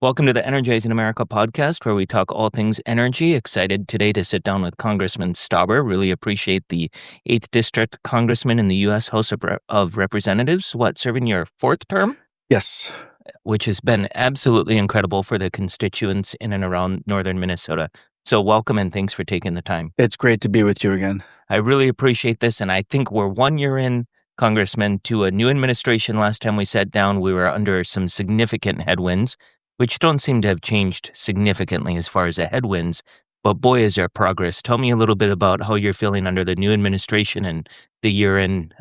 Welcome to the Energizing America podcast, where we talk all things energy. Excited today to sit down with Congressman Stauber. Really appreciate the 8th District Congressman in the U.S. House of Representatives. Serving your fourth term? Yes. Which has been absolutely incredible for the constituents in and around northern Minnesota. So welcome and thanks for taking the time. It's great to be with you again. I really appreciate this, and I think we're 1 year in, Congressman, to a new administration. Last time we sat down, we were under some significant headwinds, which don't seem to have changed significantly as far as the headwinds, but boy, is there progress. Tell me a little bit about how you're feeling under the new administration and the year in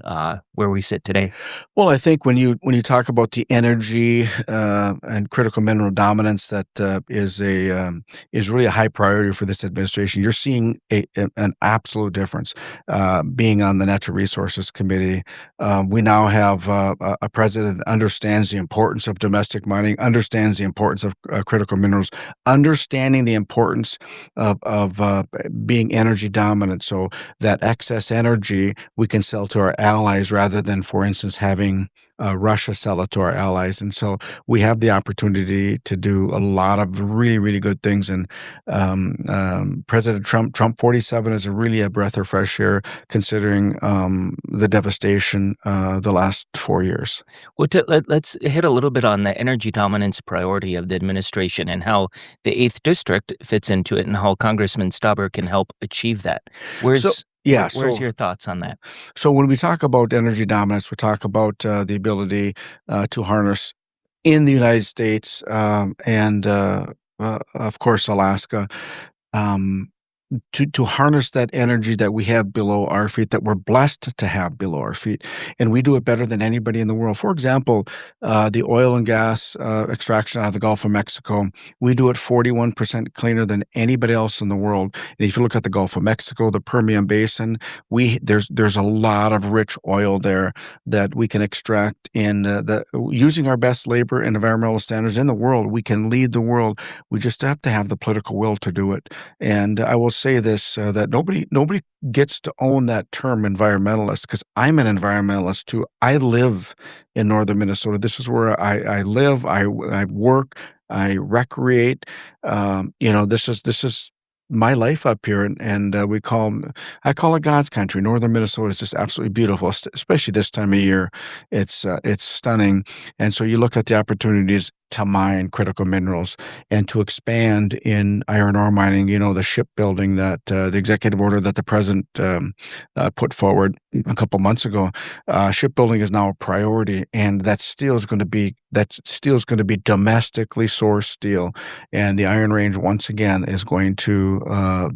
where we sit today. Well, I think when you talk about the energy and critical mineral dominance, that is really a high priority for this administration. You're seeing an absolute difference. Being on the Natural Resources Committee, we now have a president that understands the importance of domestic mining, understands the importance of critical minerals, understanding the importance of being energy dominant, so that excess energy we can sell to our allies rather than, for instance, having Russia sell it to our allies. And so we have the opportunity to do a lot of really, really good things. And President Trump 47 is really a breath of fresh air, considering the devastation the last 4 years. Well, let's hit a little bit on the energy dominance priority of the administration and how the 8th District fits into it and how Congressman Stauber can help achieve that. So, yeah, Where's your thoughts on that? So when we talk about energy dominance, we talk about the ability to harness in the United States and, of course, Alaska. Um, to harness that energy that we have below our feet, that we're blessed to have below our feet, and we do it better than anybody in the world. For example, the oil and gas extraction out of the Gulf of Mexico, we do it 41% cleaner than anybody else in the world. And if you look at the Gulf of Mexico, the Permian Basin, there's a lot of rich oil there that we can extract using our best labor and environmental standards in the world. We can lead the world. We just have to have the political will to do it. And I will say this, that nobody gets to own that term environmentalist, because I'm an environmentalist too. I live in northern Minnesota. This is where I live, I work, I recreate. This is my life up here, and I call it God's country. Northern Minnesota is just absolutely beautiful, especially this time of year. It's stunning, and so you look at the opportunities to mine critical minerals and to expand in iron ore mining. The shipbuilding that the executive order that the president put forward a couple months ago, shipbuilding is now a priority, and that steel is going to be domestically sourced steel, and the Iron Range once again is going to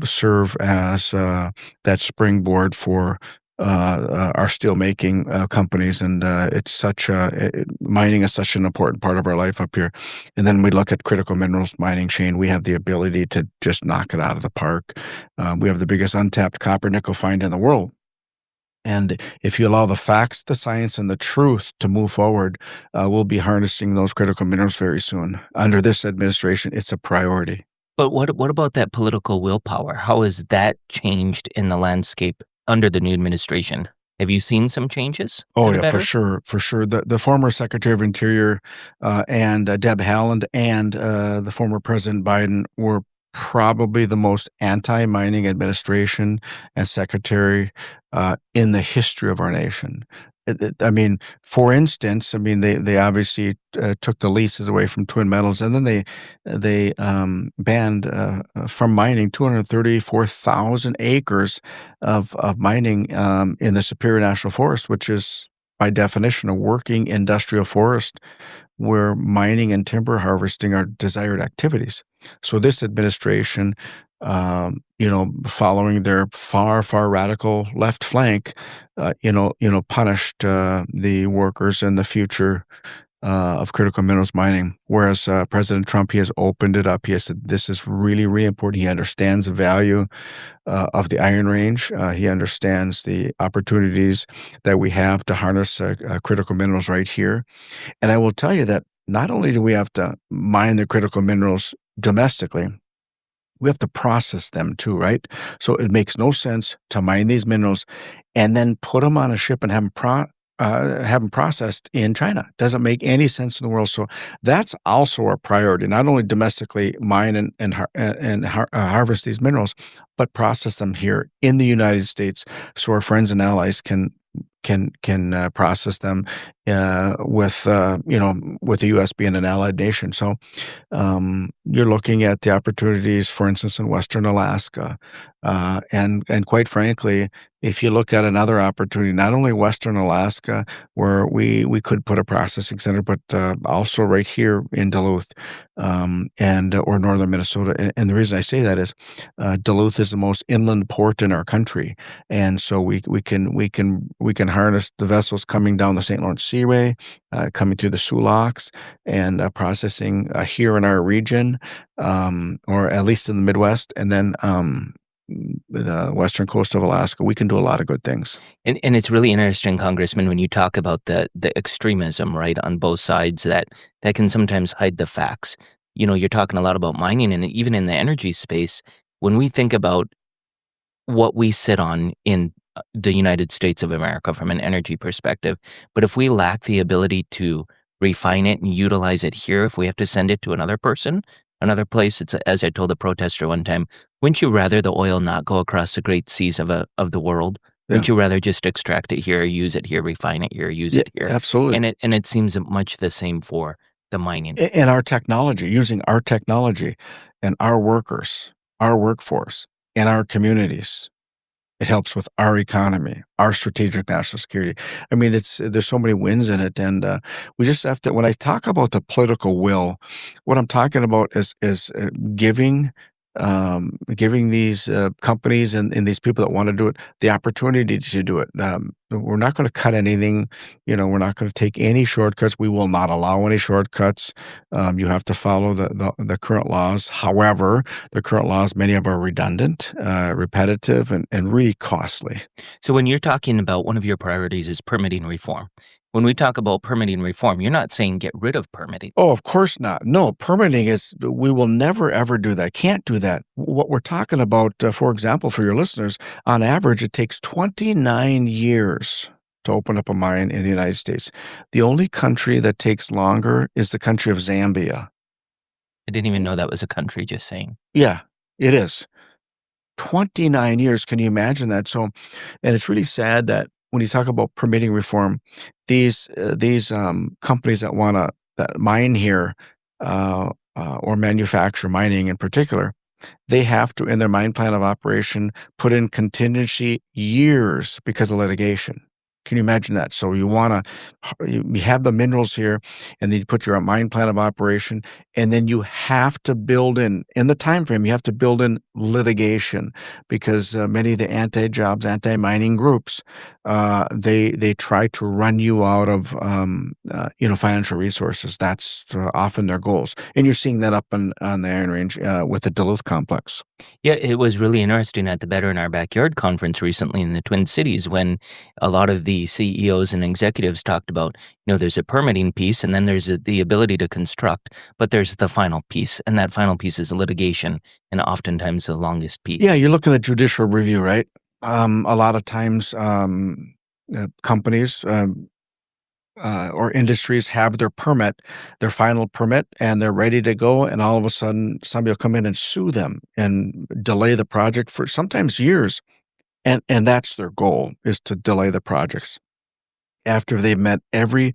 serve as that springboard for our steel making companies, and mining is such an important part of our life up here. And then we look at critical minerals mining chain. We have the ability to just knock it out of the park. We have the biggest untapped copper nickel find in the world. And if you allow the facts, the science, and the truth to move forward, we'll be harnessing those critical minerals very soon. Under this administration, it's a priority. But what about that political willpower? How has that changed in the landscape under the new administration? Have you seen some changes? Oh, for the yeah, for better? sure. The former Secretary of Interior and Deb Haaland and the former President Biden were probably the most anti-mining administration and secretary in the history of our nation. I mean, for instance, they obviously took the leases away from Twin Metals, and then they banned from mining 234,000 acres of mining in the Superior National Forest, which is by definition a working industrial forest where mining and timber harvesting are desired activities. So this administration, following their far radical left flank, punished the workers and the future of critical minerals mining. Whereas President Trump, he has opened it up. He has said this is really, really important. He understands the value of the Iron Range. He understands the opportunities that we have to harness critical minerals right here. And I will tell you that not only do we have to mine the critical minerals domestically, we have to process them too, right? So it makes no sense to mine these minerals and then put them on a ship and have them have them processed in China. Doesn't make any sense in the world. So that's also a priority, not only domestically mine and harvest these minerals, but process them here in the United States, so our friends and allies can process them with the U.S. being an allied nation. So you're looking at the opportunities, for instance, in Western Alaska, and quite frankly, if you look at another opportunity, not only Western Alaska, where we could put a processing center, but also right here in Duluth, and or northern Minnesota. And the reason I say that is Duluth is the most inland port in our country, and so we can harness the vessels coming down the St. Lawrence Seaway, coming through the Soo Locks, and processing here in our region, or at least in the Midwest, and then the western coast of Alaska. We can do a lot of good things. And it's really interesting, Congressman, when you talk about the extremism, right, on both sides that can sometimes hide the facts. You're talking a lot about mining, and even in the energy space, when we think about what we sit on in the United States of America from an energy perspective. But if we lack the ability to refine it and utilize it here, if we have to send it to another person, another place, it's as I told the protester one time, wouldn't you rather the oil not go across the great seas of the world? Yeah. Wouldn't you rather just extract it here, use it here, refine it here, use Yeah, it here? absolutely. And it seems much the same for the mining. And our technology, using our technology and our workers, our workforce, and our communities. It helps with our economy, our strategic national security. I mean, there's so many wins in it, and we just have to. When I talk about the political will, what I'm talking about is giving these companies and these people that want to do it the opportunity to do it. We're not going to cut anything. We're not going to take any shortcuts. We will not allow any shortcuts. You have to follow the current laws. However, the current laws, many of them are redundant, repetitive, and really costly. So when you're talking about one of your priorities is permitting reform, when we talk about permitting reform, you're not saying get rid of permitting. Oh, of course not. No, permitting we will never ever do that. Can't do that. What we're talking about, for example, for your listeners, on average, it takes 29 years to open up a mine in the United States. The only country that takes longer is the country of Zambia. I didn't even know that was a country, just saying. Yeah, it is. 29 years. Can you imagine that? So, and it's really sad that when you talk about permitting reform, these companies that mine here, or manufacture mining in particular, they have to, in their mine plan of operation, put in contingency years because of litigation. Can you imagine that? So you have the minerals here, and then you put your mine plan of operation, and then you have to build in the time frame. You have to build in litigation because many of the anti-jobs, anti-mining groups, they try to run you out of financial resources. That's often their goals, and you're seeing that up on the Iron Range with the Duluth complex. Yeah, it was really interesting at the Better in Our Backyard conference recently in the Twin Cities when a lot of the CEOs and executives talked about, there's a permitting piece and then there's the ability to construct, but there's the final piece. And that final piece is litigation and oftentimes the longest piece. Yeah, you're looking at judicial review, right? A lot of times, companies or industries have their final permit, and they're ready to go, and all of a sudden, somebody will come in and sue them and delay the project for sometimes years, and that's their goal, is to delay the projects. After they've met every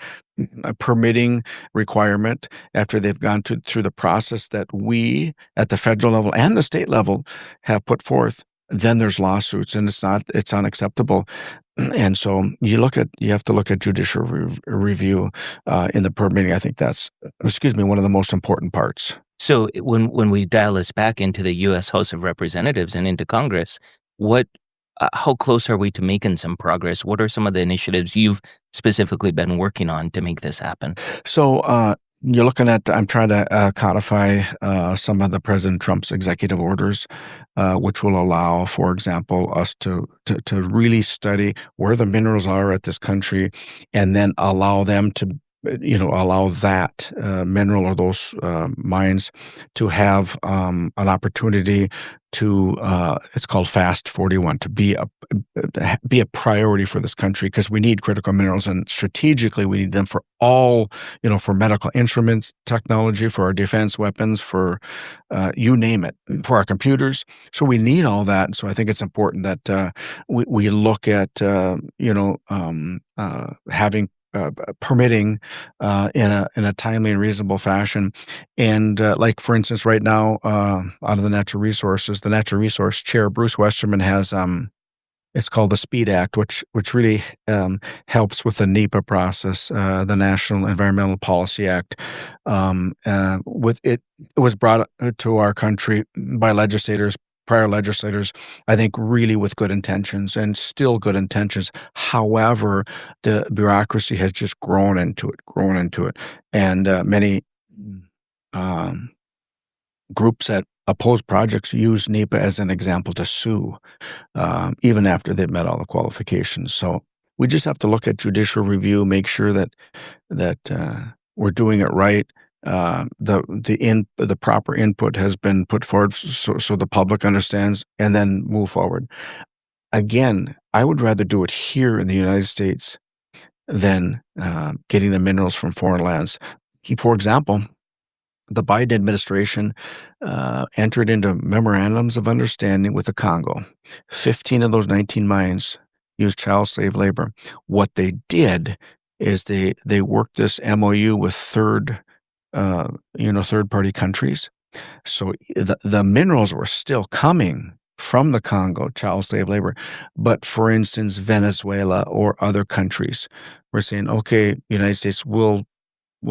permitting requirement, after they've gone through the process that we at the federal level and the state level have put forth, then there's lawsuits, and it's unacceptable. And so you have to look at judicial review in the permitting. I think that's, one of the most important parts. So when we dial this back into the U.S. House of Representatives and into Congress, how close are we to making some progress? What are some of the initiatives you've specifically been working on to make this happen? So you're looking at, I'm trying to codify some of the President Trump's executive orders, which will allow, for example, us to really study where the minerals are at this country, and then allow them allow that mineral or those mines to have an opportunity to it's called Fast 41 to be a priority for this country because we need critical minerals and strategically we need them for all for medical instruments technology for our defense weapons for you name it for our computers so we need all that so I think it's important that we look at having permitting in a timely and reasonable fashion. And like for instance, right now, out of the natural resource chair, Bruce Westerman has it's called the Speed Act, which really helps with the NEPA process, the National Environmental Policy Act. With it, it was brought to our country by prior legislators, I think really with good intentions and still good intentions. However, the bureaucracy has just grown into it. And many um, groups that oppose projects use NEPA as an example to sue, even after they've met all the qualifications. So we just have to look at judicial review, make sure that we're doing it right. The proper input has been put forward so the public understands and then move forward. Again, I would rather do it here in the United States than getting the minerals from foreign lands. For example, the Biden administration entered into memorandums of understanding with the Congo. 15 of those 19 mines used child slave labor. What they did is they worked this MOU with third-party countries. So the minerals were still coming from the Congo, child slave labor. But for instance, Venezuela or other countries were saying, okay, United States will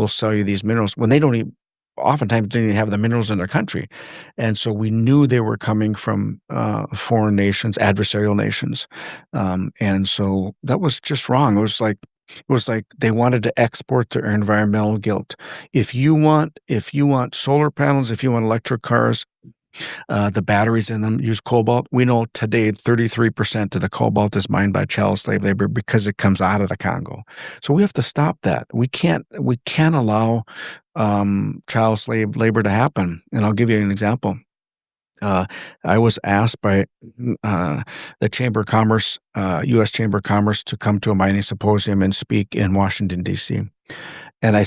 sell you these minerals when they oftentimes didn't even have the minerals in their country. And so we knew they were coming from foreign nations, adversarial nations. And so that was just wrong. It was like they wanted to export their environmental guilt. If you want solar panels, if you want electric cars, the batteries in them use cobalt. We know today 33% of the cobalt is mined by child slave labor because it comes out of the Congo. So we have to stop that. We can't allow child slave labor to happen. And I'll give you an example. I was asked by the Chamber of Commerce, U.S. Chamber of Commerce, to come to a mining symposium and speak in Washington, D.C. And I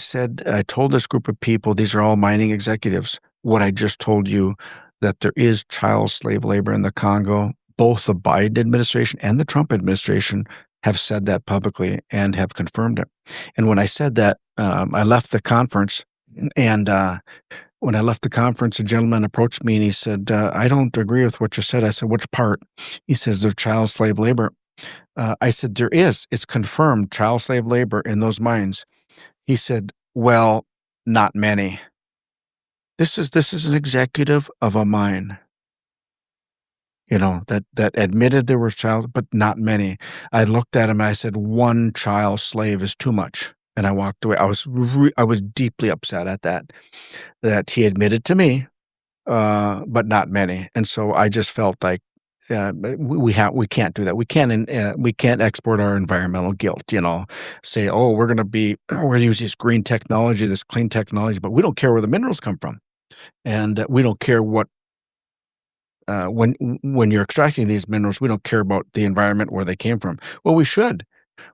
told this group of people, these are all mining executives, what I just told you, that there is child slave labor in the Congo. Both the Biden administration and the Trump administration have said that publicly and have confirmed it. And when I said that, I left the conference, and when I left the conference, a gentleman approached me and he said, I don't agree with what you said. I said, which part? He says, there's child slave labor. I said, there is. It's confirmed child slave labor in those mines. He said, well, not many. This is an executive of a mine, that admitted there was child, but not many. I looked at him and I said, one child slave is too much. And I walked away. I was deeply upset at that he admitted to me, but not many. And so I just felt like we can't do that. We can't export our environmental guilt. Say, oh, we're going to use this green technology, this clean technology, but we don't care where the minerals come from, and we don't care what. When you're extracting these minerals, we don't care about the environment where they came from. Well, we should.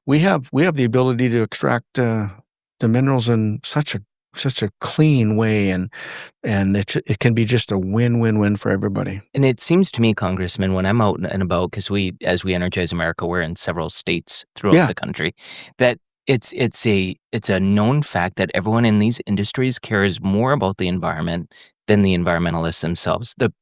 We have the ability to extract the minerals in such a clean way, and it can be just a win-win-win for everybody. And it seems to me, Congressman, when I'm out and about, because as we energize America, we're in several states throughout Yeah, the country, that it's a known fact that everyone in these industries cares more about the environment than the environmentalists themselves, the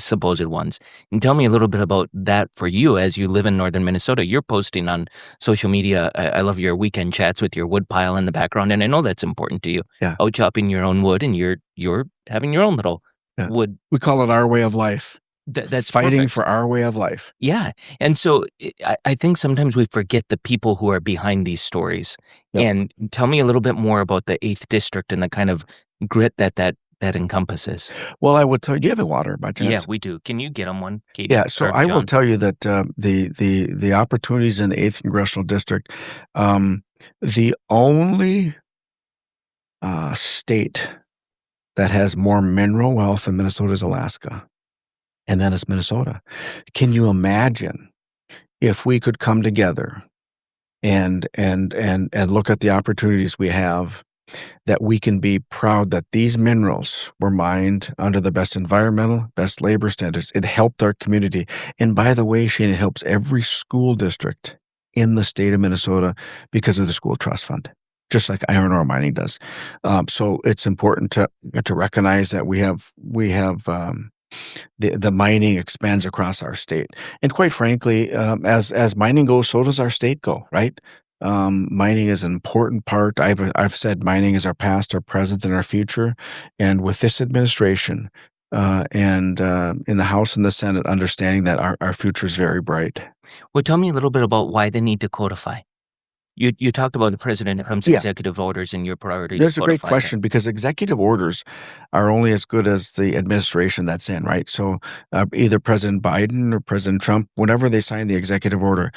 supposed ones. And tell me a little bit about that for you as you live in northern Minnesota. You're posting on social media. I love your weekend chats with your wood pile in the background, and I know that's important to you. yeah, Out chopping your own wood, and you're having your own little yeah. wood. We call it our way of life. That's Fighting perfect. for our way of life. Yeah, and so I think sometimes we forget the people who are behind these stories. Yep. And tell me a little bit more about the 8th district and the kind of grit that encompasses. Well, I would tell you, do you have a water by Yeah, chance? we do. Can you get them one, Katie Yeah, so or I will John? tell you that the opportunities in the 8th congressional district, The only, state that has more mineral wealth than Minnesota is Alaska, and then it's Minnesota. Can you imagine if we could come together and look at the opportunities we have, that we can be proud that these minerals were mined under the best environmental, best labor standards. It helped our community. And by the way, Shane, it helps every school district in the state of Minnesota because of the school trust fund, just like iron ore mining does. So it's important to recognize that we have the mining expands across our state. And quite frankly, as mining goes, so does our state go, right? Mining is an important part. I've said mining is our past, our present, and our future. And with this administration, and in the House and the Senate, understanding that our future is very bright. Well, tell me a little bit about why the need to codify. You talked about the President Trump's Yeah, executive orders and your priority to that's a great codify them. question because executive orders are only as good as the administration that's in, right? So either President Biden or President Trump, whenever they sign the executive order,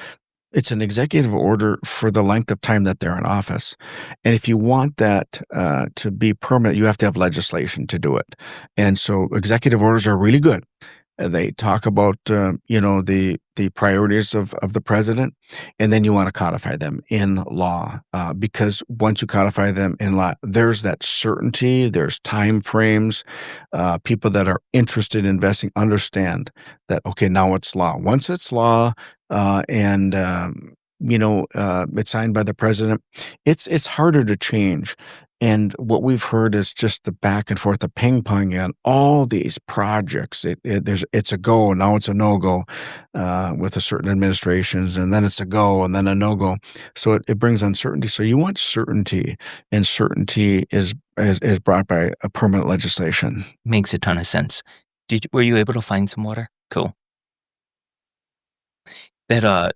it's an executive order for the length of time that they're in office. And if you want that to be permanent, you have to have legislation to do it. And so executive orders are really good. They talk about, the priorities of the president, and then you want to codify them in law, because once you codify them in law, there's that certainty, there's time frames. People that are interested in investing understand that, okay, now it's law. Once it's law, and it's signed by the president, it's harder to change. And what we've heard is just the back and forth, the ping pong on all these projects. It's a go, now it's a no go, with a certain administrations, and then it's a go, and then a no go. So it brings uncertainty. So you want certainty, and certainty is brought by a permanent legislation. Makes a ton of sense. Were you able to find some water? Cool. That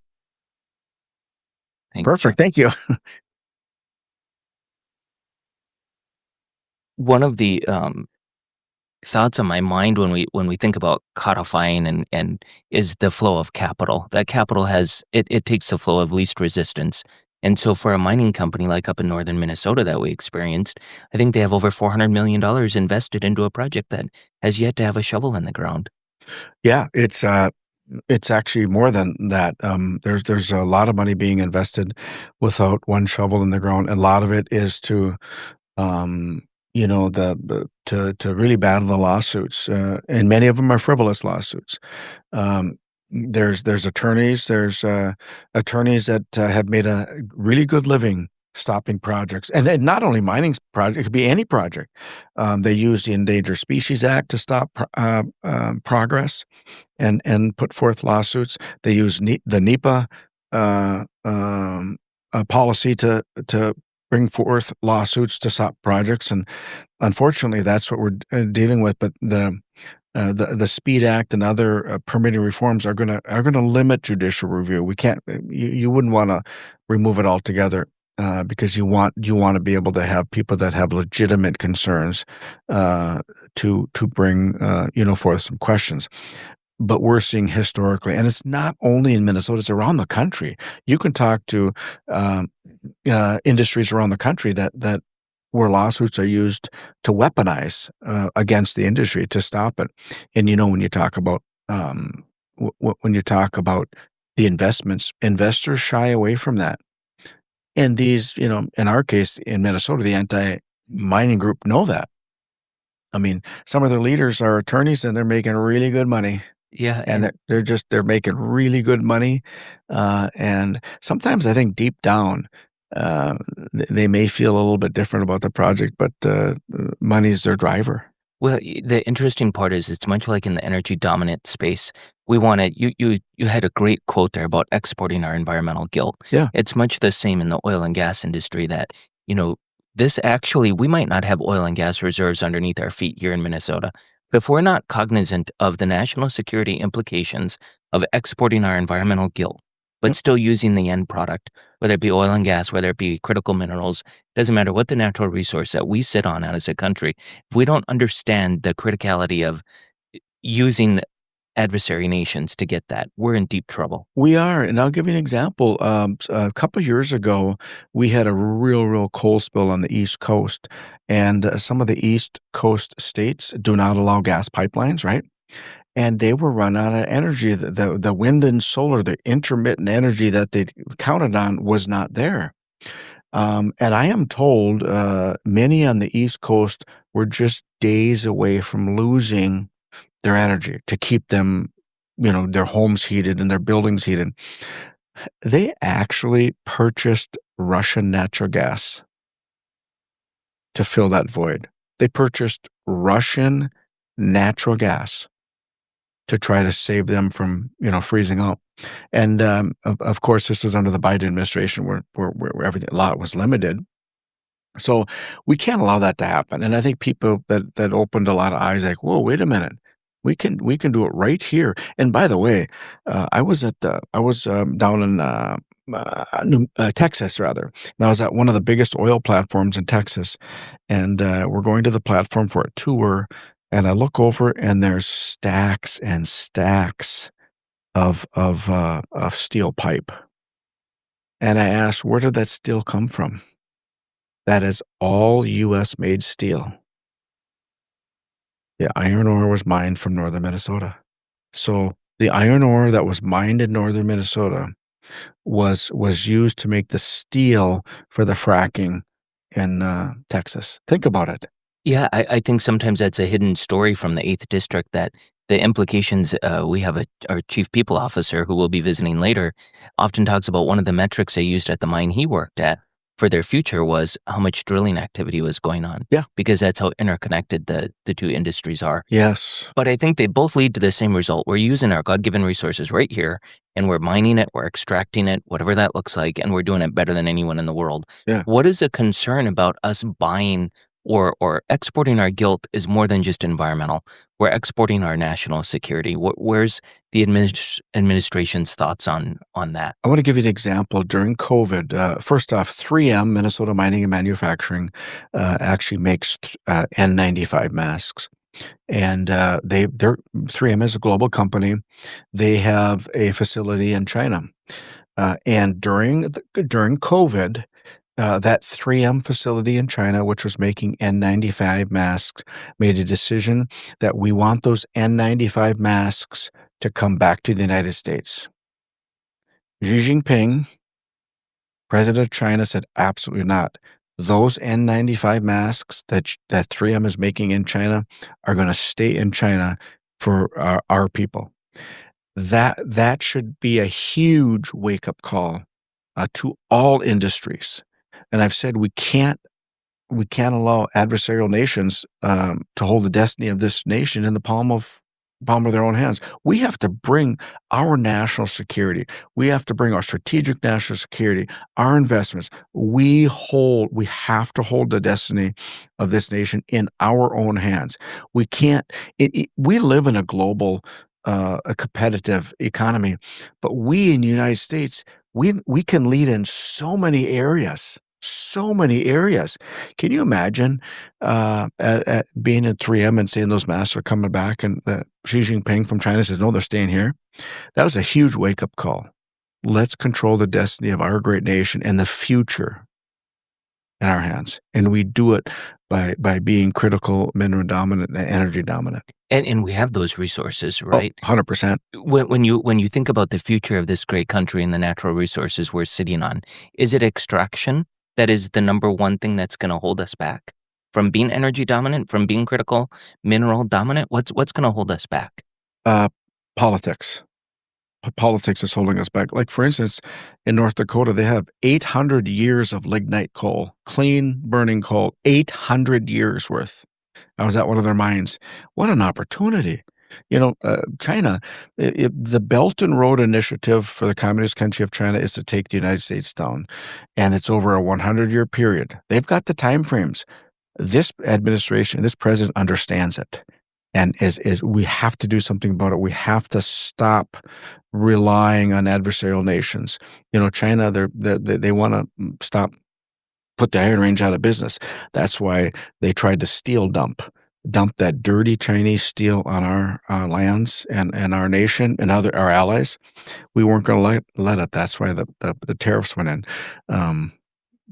thank you. Perfect. Thank you. One of the thoughts on my mind when we think about codifying and is the flow of capital. That capital it takes the flow of least resistance. And so for a mining company like up in northern Minnesota that we experienced, I think they have over $400 million invested into a project that has yet to have a shovel in the ground. Yeah, it's actually more than that. There's a lot of money being invested without one shovel in the ground, and a lot of it is to to really battle the lawsuits, and many of them are frivolous lawsuits. There's attorneys that have made a really good living stopping projects, and not only mining project, it could be any project. They use the Endangered Species Act to stop progress and put forth lawsuits. They use the NEPA policy to bring forth lawsuits to stop projects, and unfortunately, that's what we're dealing with. But the Speed Act and other permitting reforms are gonna limit judicial review. We can't. You wouldn't want to remove it altogether. Because you want to be able to have people that have legitimate concerns to bring forth some questions. But we're seeing historically, and it's not only in Minnesota; it's around the country. You can talk to industries around the country that where lawsuits are used to weaponize against the industry to stop it. And when you talk about when you talk about the investments, investors shy away from that. And these, in our case in Minnesota, the anti-mining group know that. I mean, some of their leaders are attorneys, and they're making really good money. Yeah, And they're making really good money, and sometimes I think deep down, they may feel a little bit different about the project, but money's their driver. well, the interesting part is it's much like in the energy dominant space. We want to. You had a great quote there about exporting our environmental guilt. Yeah, It's much the same in the oil and gas industry that you know this actually we might not have oil and gas reserves underneath our feet here in Minnesota. But if we're not cognizant of the national security implications of exporting our environmental guilt, but yep. still using the end product, whether it be oil and gas, whether it be critical minerals, doesn't matter what the natural resource that we sit on as a country, if we don't understand the criticality of using adversary nations to get that. We're in deep trouble. We are, and I'll give you an example. A couple years ago, we had a real coal spill on the East Coast, and some of the East Coast states do not allow gas pipelines, right? And they were run out of energy. The wind and solar, the intermittent energy that they counted on was not there. And I am told many on the East Coast were just days away from losing their energy to keep them, their homes heated and their buildings heated. They actually purchased Russian natural gas to fill that void. They purchased Russian natural gas to try to save them from, freezing up. And of course, this was under the Biden administration where everything a lot was limited. So we can't allow that to happen. And I think people that opened a lot of eyes, like, whoa, wait a minute. We can do it right here. And by the way, I was down in Texas rather, and I was at one of the biggest oil platforms in Texas, and we're going to the platform for a tour. And I look over, and there's stacks and stacks of steel pipe. And I asked, where did that steel come from? That is all U.S. made steel. The iron ore was mined from northern Minnesota. So the iron ore that was mined in northern Minnesota was used to make the steel for the fracking in Texas. Think about it. Yeah, I think sometimes that's a hidden story from the 8th District that the implications, we have our chief people officer who we'll be visiting later, often talks about one of the metrics they used at the mine he worked at for their future was how much drilling activity was going on. Yeah. Because that's how interconnected the two industries are. Yes. But I think they both lead to the same result. We're using our God-given resources right here, and we're mining it, we're extracting it, whatever that looks like, and we're doing it better than anyone in the world. Yeah. What is a concern about us buying or exporting our guilt is more than just environmental. We're exporting our national security. Where's the administration's thoughts on that? I want to give you an example. During COVID, first off, 3M, Minnesota Mining and Manufacturing, actually makes N95 masks. And their 3M is a global company. They have a facility in China. And during COVID, that 3M facility in China, which was making N95 masks, made a decision that we want those N95 masks to come back to the United States. Xi Jinping, president of China, said absolutely not. Those N95 masks that 3M is making in China are going to stay in China for our people. That should be a huge wake-up call to all industries. And I've said we can't allow adversarial nations to hold the destiny of this nation in the palm of their own hands. We have to bring our national security. We have to bring our strategic national security, our investments. We have to hold the destiny of this nation in our own hands. We can't. We live in a global, a competitive economy, but we in the United States, we can lead in so many areas. So many areas. Can you imagine at being at 3M and saying those masks are coming back, and Xi Jinping from China says, no, they're staying here? That was a huge wake-up call. Let's control the destiny of our great nation and the future in our hands. And we do it by being critical, mineral dominant, and energy dominant. And we have those resources, right? 100%. When you think about the future of this great country and the natural resources we're sitting on, is it extraction that is the number one thing that's going to hold us back from being energy dominant, from being critical mineral dominant? What's going to hold us back? Politics. Politics is holding us back. Like, for instance, in North Dakota, they have 800 years of lignite coal, clean burning coal, 800 years worth. I was at one of their mines. What an opportunity. China, the Belt and Road Initiative for the Communist country of China is to take the United States down, and it's over a 100-year period. They've got the time frames. This administration, this president understands it, and is we have to do something about it. We have to stop relying on adversarial nations. China, they want to put the Iron Range out of business. That's why they tried to steel dump dump that dirty Chinese steel on our, lands and our nation and our allies, we weren't gonna let it. That's why the tariffs went in. Um,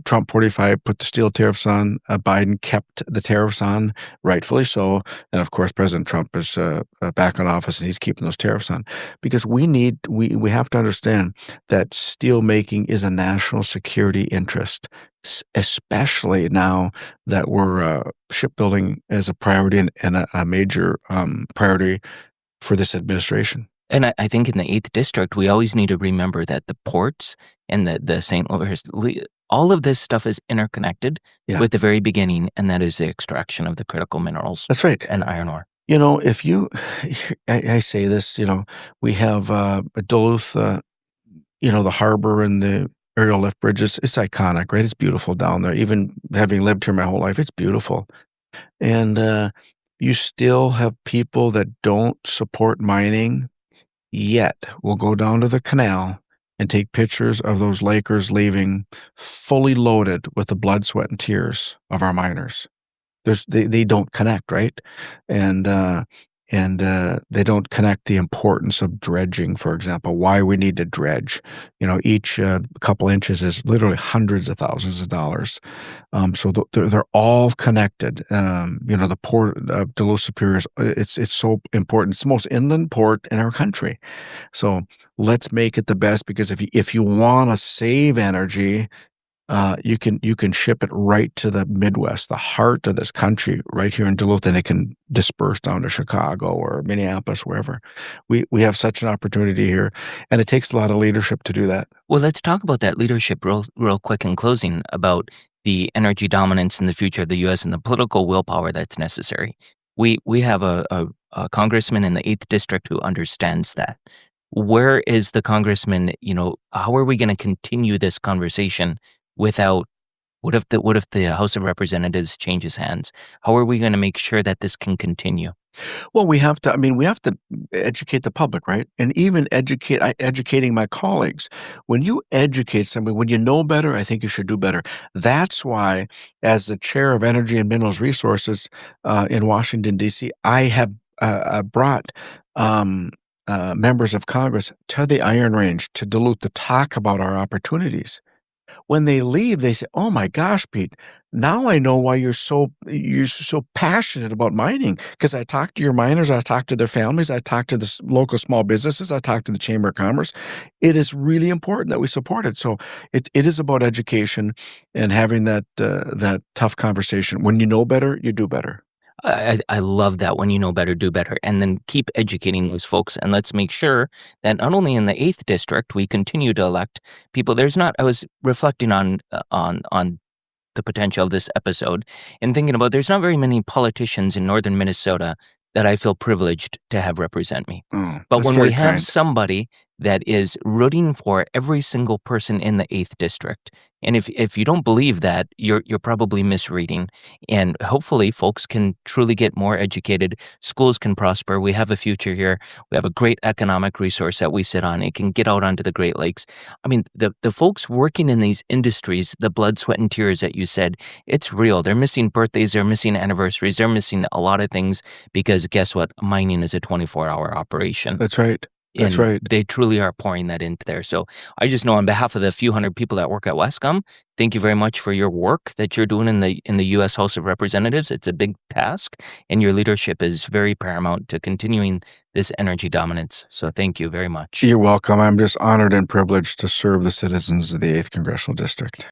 Trump 45 put the steel tariffs on, Biden kept the tariffs on, rightfully so, and of course, President Trump is, back in office, and he's keeping those tariffs on. Because we have to understand that steel making is a national security interest, especially now that we're, shipbuilding as a priority and a major, priority for this administration. And I think in the 8th district, we always need to remember that the ports and the St. Louis, all of this stuff is interconnected Yeah, with the very beginning, and that is the extraction of the critical minerals that's right. and iron ore. If you I say this, we have, Duluth, the harbor and the aerial lift bridges, it's iconic, right? It's beautiful down there. Even having lived here my whole life, it's beautiful. And, you still have people that don't support mining, yet will go down to the canal and take pictures of those Lakers leaving fully loaded with the blood, sweat, and tears of our miners. They don't connect, right? And, they don't connect the importance of dredging, for example, why we need to dredge. Each, couple inches is literally hundreds of thousands of dollars. So they're all connected. The port of Duluth Superior it's so important. It's the most inland port in our country. So let's make it the best, because if you wanna save energy, you can ship it right to the Midwest, the heart of this country, right here in Duluth, and it can disperse down to Chicago or Minneapolis, wherever. We have such an opportunity here, and it takes a lot of leadership to do that. Well, let's talk about that leadership real quick in closing about the energy dominance in the future of the U.S. and the political willpower that's necessary. We have a congressman in the 8th district who understands that. Where is the congressman? How are we going to continue this conversation without? What if the House of Representatives changes hands? How are we going to make sure that this can continue? Well, we have to educate the public, right? And even educating my colleagues. When you educate somebody, when you know better, I think you should do better. That's why, as the chair of Energy and Minerals Resources, in Washington, D.C., I have, brought, members of Congress to the Iron Range, to Duluth, to talk about our opportunities. When they leave, they say, "Oh my gosh, Pete, now I know why you're so passionate about mining. Because I talked to your miners, I talked to their families, I talked to the local small businesses, I talked to the Chamber of Commerce. It is really important that we support it." So it is about education and having that tough conversation. When you know better, you do better. I love that. When you know better, do better, and then keep educating those folks. And let's make sure that not only in the 8th district we continue to elect people. There's not. I was reflecting on the potential of this episode and thinking about there's not very many politicians in northern Minnesota that I feel privileged to have represent me. Oh, But that's when we very have kind. somebody that is rooting for every single person in the 8th district, and if you don't believe that, you're probably misreading. And hopefully folks can truly get more educated, schools can prosper, we have a future here, we have a great economic resource that we sit on, it can get out onto the Great Lakes. I mean, the folks working in these industries, the blood, sweat, and tears that you said, it's real. They're missing birthdays, they're missing anniversaries, they're missing a lot of things because guess what? Mining is a 24-hour operation, That's right. That's and right. they truly are pouring that into there. So I just know on behalf of the few hundred people that work at Westcom, thank you very much for your work that you're doing in the U.S. House of Representatives. It's a big task, and your leadership is very paramount to continuing this energy dominance. So thank you very much. You're welcome. I'm just honored and privileged to serve the citizens of the 8th Congressional District.